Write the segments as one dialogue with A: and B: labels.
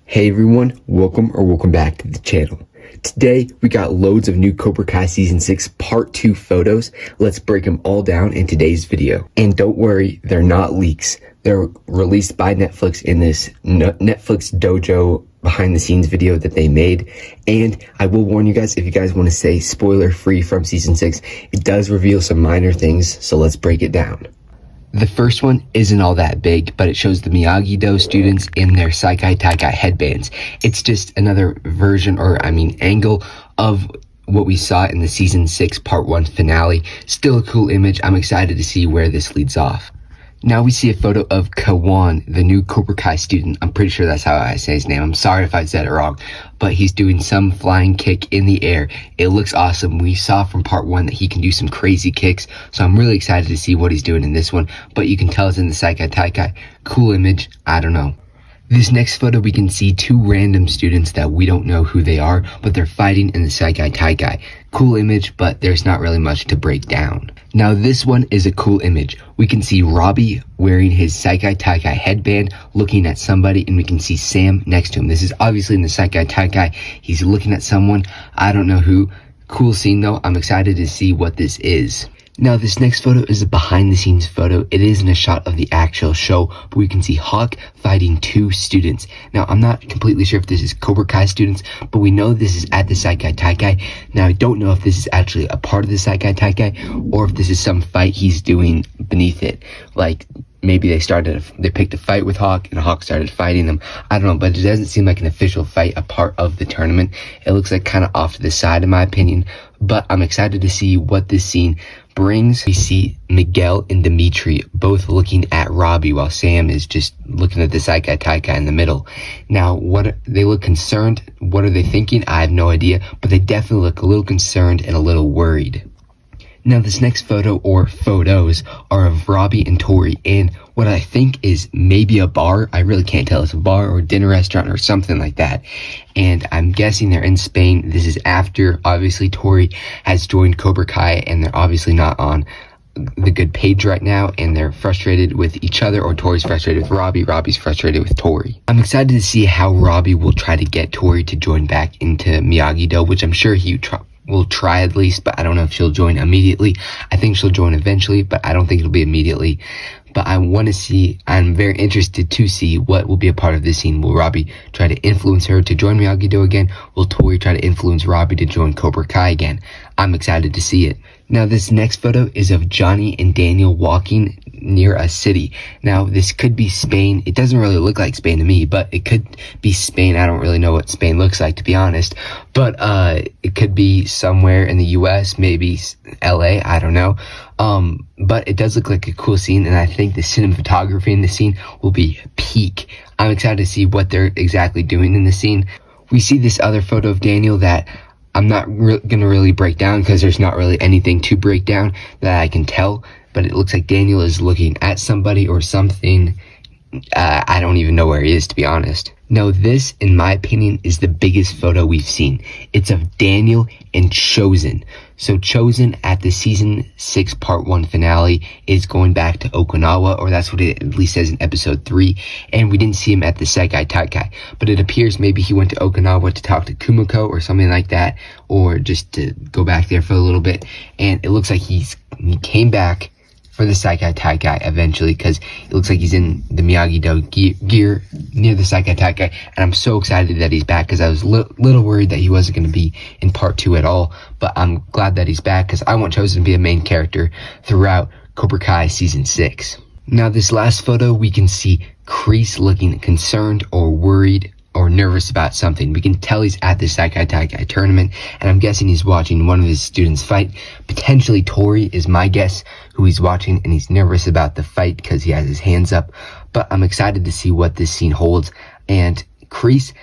A: Hey everyone, welcome back to the channel. Today we got loads of new Cobra Kai Season 6 Part 2 photos. Let's break them all down in today's video. And don't worry, they're not leaks. They're released by Netflix in this Netflix Dojo behind the scenes video that they made. And I will warn you guys, if you guys want to stay spoiler free from Season 6, it does reveal some minor things, so let's break it down. The first one isn't all that big, but it shows the Miyagi-Do students in their Saikai Taikai headbands. It's just another version, angle of what we saw in the Season 6 Part 1 finale. Still a cool image. I'm excited to see where this leads off. Now we see a photo of Kawan, the new Cobra Kai student. I'm pretty sure that's how I say his name. I'm sorry if I said it wrong, but he's doing some flying kick in the air. It looks awesome. We saw from part 1 that he can do some crazy kicks, so I'm really excited to see what he's doing in this one, but you can tell it's in the Saikai Taikai. Cool image. I don't know. This next photo, we can see two random students that we don't know who they are, but they're fighting in the Saikai Taikai. Cool image, but there's not really much to break down. Now this one is a cool image. We can see Robbie wearing his Saikai Taikai headband, looking at somebody, and we can see Sam next to him. This is obviously in the Saikai Taikai. He's looking at someone. I don't know who. Cool scene though. I'm excited to see what this is. Now this next photo is a behind the scenes photo. It isn't a shot of the actual show, but we can see Hawk fighting two students. Now I'm not completely sure if this is Cobra Kai students, but we know this is at the Saikai Taikai. Now I don't know if this is actually a part of the Saikai Taikai or if this is some fight he's doing beneath it. Like maybe they picked a fight with Hawk and Hawk started fighting them. I don't know, but it doesn't seem like an official fight, a part of the tournament. It looks like kind of off to the side in my opinion, but I'm excited to see what this scene brings. We see Miguel and Dimitri both looking at Robbie while Sam is just looking at the Saikai Taikai in the middle. Now, they look concerned. What are they thinking? I have no idea, but they definitely look a little concerned and a little worried. Now this next photo, or photos, are of Robbie and Tori in what I think is maybe a bar. I really can't tell. It's a bar or a dinner restaurant or something like that. And I'm guessing they're in Spain. This is after, obviously, Tori has joined Cobra Kai and they're obviously not on the good page right now, and they're frustrated with each other, or Tori's frustrated with Robbie, Robbie's frustrated with Tori. I'm excited to see how Robbie will try to get Tori to join back into Miyagi-Do, which I'm sure he will try at least, but I don't know if she'll join immediately. I think she'll join eventually, but I don't think it'll be immediately. But I'm very interested to see what will be a part of this scene. Will Robbie try to influence her to join Miyagi-Do again? Will Tori try to influence Robbie to join Cobra Kai again? I'm excited to see it. Now this next photo is of Johnny and Daniel walking near a city. Now this could be Spain. It doesn't really look like Spain to me, but it could be Spain. I don't really know what Spain looks like, to be honest, but it could be somewhere in the US, maybe LA, I don't know. But it does look like a cool scene, and I think the cinematography in the scene will be peak. I'm excited to see what they're exactly doing in the scene. We see this other photo of Daniel that I'm not gonna really break down because there's not really anything to break down that I can tell, but it looks like Daniel is looking at somebody or something. I don't even know where he is, to be honest. Now this, in my opinion, is the biggest photo we've seen. It's of Daniel and Chosen. So Chosen at the Season 6 Part 1 finale is going back to Okinawa, or that's what it at least says in Episode 3, and we didn't see him at the Saikai Taikai. But it appears maybe he went to Okinawa to talk to Kumiko or something like that, or just to go back there for a little bit, and it looks like he came back for the Saikai Taikai eventually, because it looks like he's in the Miyagi-Do gear near the Saikai Taikai, and I'm so excited that he's back, because I was little worried that he wasn't going to be in part 2 at all, but I'm glad that he's back, because I want Chosen to be a main character throughout Cobra Kai Season 6. Now this last photo, we can see Kreese looking concerned or worried or nervous about something. We can tell he's at the Saikai Taikai tournament, and I'm guessing he's watching one of his students fight. Potentially Tori is my guess, who he's watching, and he's nervous about the fight because he has his hands up. But I'm excited to see what this scene holds. And Kreese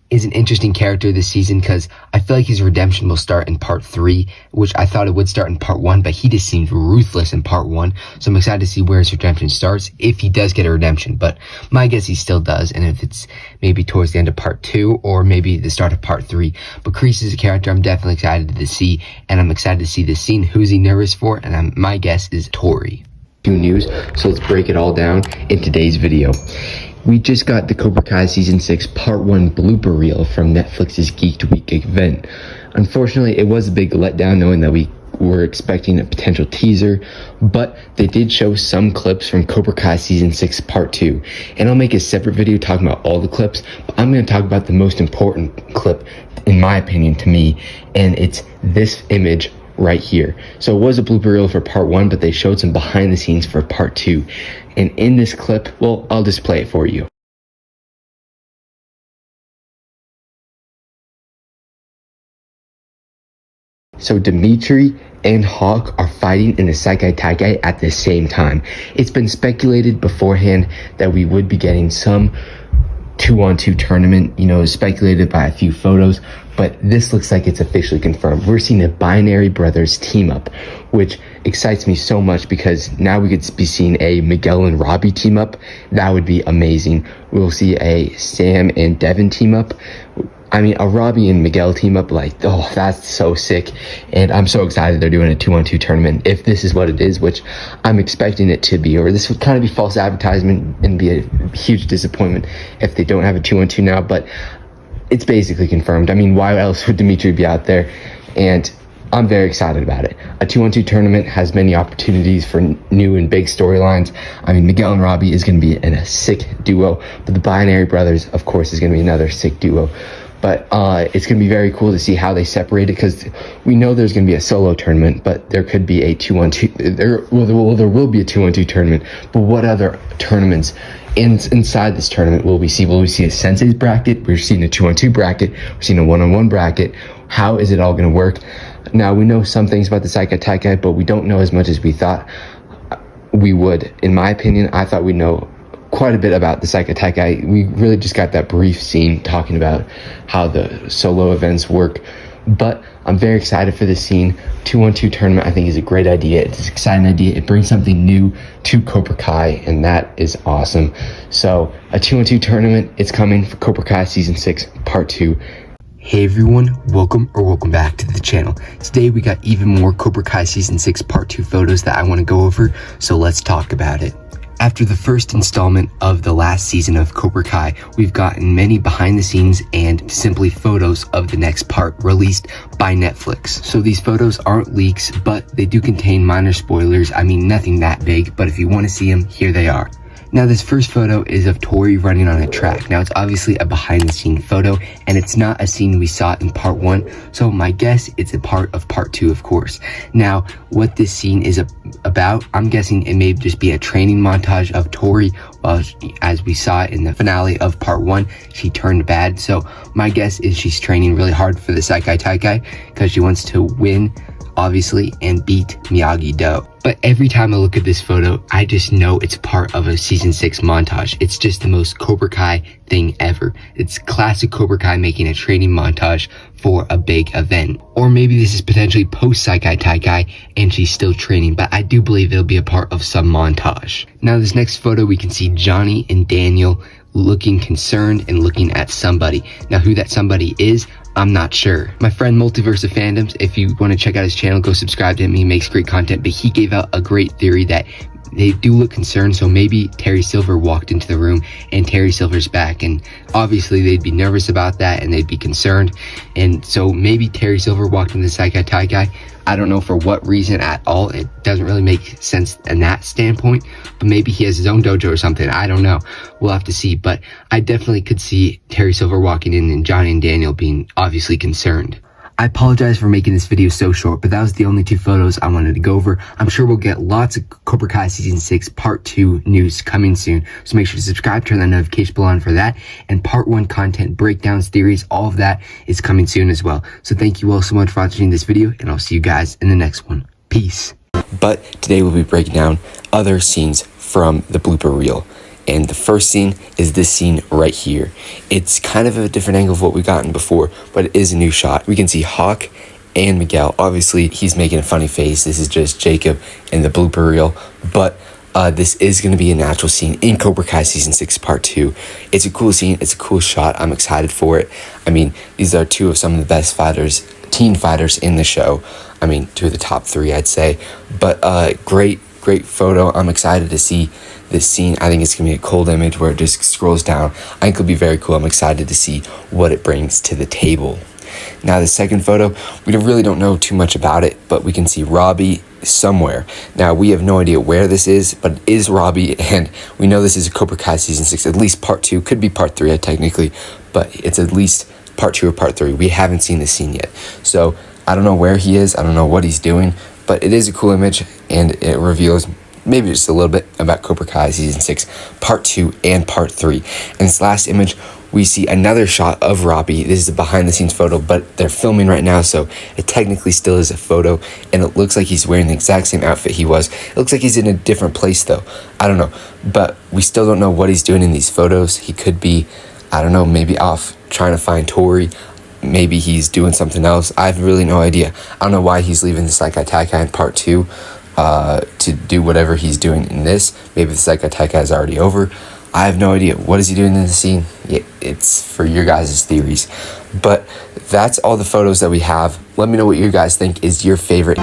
A: is an interesting character this season, because I feel like his redemption will start in part 3, which I thought it would start in part 1, but he just seems ruthless in part 1. So I'm excited to see where his redemption starts, if he does get a redemption, but my guess he still does, and if it's maybe towards the end of part 2, or maybe the start of part 3. But Kreese is a character I'm definitely excited to see, and I'm excited to see this scene. Who's he nervous for? And my guess is Tori. News, so let's break it all down in today's video. We just got the Cobra Kai Season 6 Part 1 blooper reel from Netflix's Geeked Week event. Unfortunately, it was a big letdown knowing that we were expecting a potential teaser, but they did show some clips from Cobra Kai Season 6 Part 2. And I'll make a separate video talking about all the clips, but I'm going to talk about the most important clip, in my opinion, to me, and it's this image right here. So it was a blooper reel for Part 1, but they showed some behind the scenes for Part 2. And in this clip, well, I'll just play it for you. So Dimitri and Hawk are fighting in the Saikai Taikai at the same time. It's been speculated beforehand that we would be getting some 2-on-2 tournament, speculated by a few photos, but this looks like it's officially confirmed. We're seeing a Binary Brothers team up, which excites me so much because now we could be seeing a Miguel and Robbie team up. That would be amazing. We'll see a Sam and Devin team up. I mean, a Robbie and Miguel team up, that's so sick. And I'm so excited they're doing a 2-on-2 tournament. If this is what it is, which I'm expecting it to be, or this would kind of be false advertisement and be a huge disappointment if they don't have a 2-on-2 now, but it's basically confirmed. I mean, why else would Dimitri be out there? And I'm very excited about it. A 2-on-2 tournament has many opportunities for new and big storylines. I mean, Miguel and Robbie is going to be in a sick duo, but the Binary Brothers, of course, is going to be another sick duo. But it's going to be very cool to see how they separate it, because we know there's going to be a solo tournament, but there could be a 2-on-2. There will be a 2-on-2 tournament, but what other tournaments inside this tournament will we see? Will we see a Sensei's bracket? We're seeing a 2-on-2 bracket. We're seeing a 1-on-1 bracket. How is it all going to work? Now, we know some things about the Saikai Taikai, but we don't know as much as we thought we would. In my opinion, I thought we'd know quite a bit about the Saikai Taikai. We really just got that brief scene talking about how the solo events work, but I'm very excited for this scene. 2-on-2 tournament, I think, is a great idea. It's an exciting idea. It brings something new to Cobra Kai, and that is awesome. So a 2-on-2 tournament is coming for Cobra Kai Season 6 Part 2. Hey everyone, welcome back to the channel. Today we got even more Cobra Kai Season 6 Part 2 photos that I want to go over, so let's talk about it. After the first installment of the last season of Cobra Kai, we've gotten many behind the scenes and simply photos of the next part released by Netflix. So these photos aren't leaks, but they do contain minor spoilers. I mean, nothing that big, but if you want to see them, here they are. Now, this first photo is of Tori running on a track. Now, it's obviously a behind-the-scene photo, and it's not a scene we saw in Part 1, so my guess it's a part of Part 2, of course. Now, what this scene is about, I'm guessing it may just be a training montage of Tori, as we saw in the finale of Part 1, she turned bad. So my guess is she's training really hard for the Saikai Taikai because she wants to win, obviously, and beat Miyagi-Do. But every time I look at this photo, I just know it's part of a Season 6 montage. It's just the most Cobra Kai thing ever. It's classic Cobra Kai making a training montage for a big event. Or maybe this is potentially post-Saikai Taikai and she's still training, but I do believe it'll be a part of some montage. Now, this next photo, we can see Johnny and Daniel looking concerned and looking at somebody. Now, who that somebody is, I'm not sure. My friend Multiverse of Fandoms, if you want to check out his channel, go subscribe to him. He makes great content, but he gave out a great theory that they do look concerned, so maybe Terry Silver walked into the room and Terry Silver's back, and obviously they'd be nervous about that and they'd be concerned, and so maybe Terry Silver walked into the Saikai Taikai. I don't know for what reason at all. It doesn't really make sense in that standpoint, but maybe he has his own dojo or something. I don't know. We'll have to see, but I definitely could see Terry Silver walking in and Johnny and Daniel being obviously concerned. I apologize for making this video so short, but that was the only two photos I wanted to go over. I'm sure we'll get lots of Cobra Kai Season 6 Part 2 news coming soon, so make sure to subscribe, turn that notification bell on for that, and Part 1 content, breakdowns, theories, all of that is coming soon as well. So thank you all so much for watching this video, and I'll see you guys in the next one. Peace. But today we'll be breaking down other scenes from the blooper reel. And the first scene is this scene right here. It's kind of a different angle of what we've gotten before, but it is a new shot. We can see Hawk and Miguel. Obviously, he's making a funny face. This is just Jacob in the blooper reel. But this is going to be a natural scene in Cobra Kai Season 6 Part 2. It's a cool scene. It's a cool shot. I'm excited for it. I mean, these are two of some of the best fighters, teen fighters in the show. I mean, two of the top three, I'd say. But great photo. I'm excited to see this scene. I think it's gonna be a cold image where it just scrolls down. I think it'll be very cool. I'm excited to see what it brings to the table. Now the second photo, we really don't know too much about it, but we can see Robbie somewhere. Now we have no idea where this is, but it is Robbie, and we know this is Cobra Kai season 6, at least part 2, could be part 3 technically, but it's at least part 2 or part 3. We haven't seen this scene yet, so I don't know where he is, I don't know what he's doing, but it is a cool image, and it reveals maybe just a little bit about Cobra Kai season 6 part 2 and part 3. In this last image, we see another shot of Robbie. This is a behind the scenes photo, but they're filming right now, so it technically still is a photo, and it looks like he's wearing the exact same outfit he was. It looks like he's in a different place though. I don't know, but we still don't know what he's doing in these photos. He could be, I don't know, maybe off trying to find Tori. Maybe he's doing something else. I have really no idea. I don't know why he's leaving the Saikai Taikai in part 2 to do whatever he's doing in this. Maybe the Saikai Taikai is already over. I have no idea. What is he doing in the scene? It's for your guys' theories. But that's all the photos that we have. Let me know what you guys think is your favorite.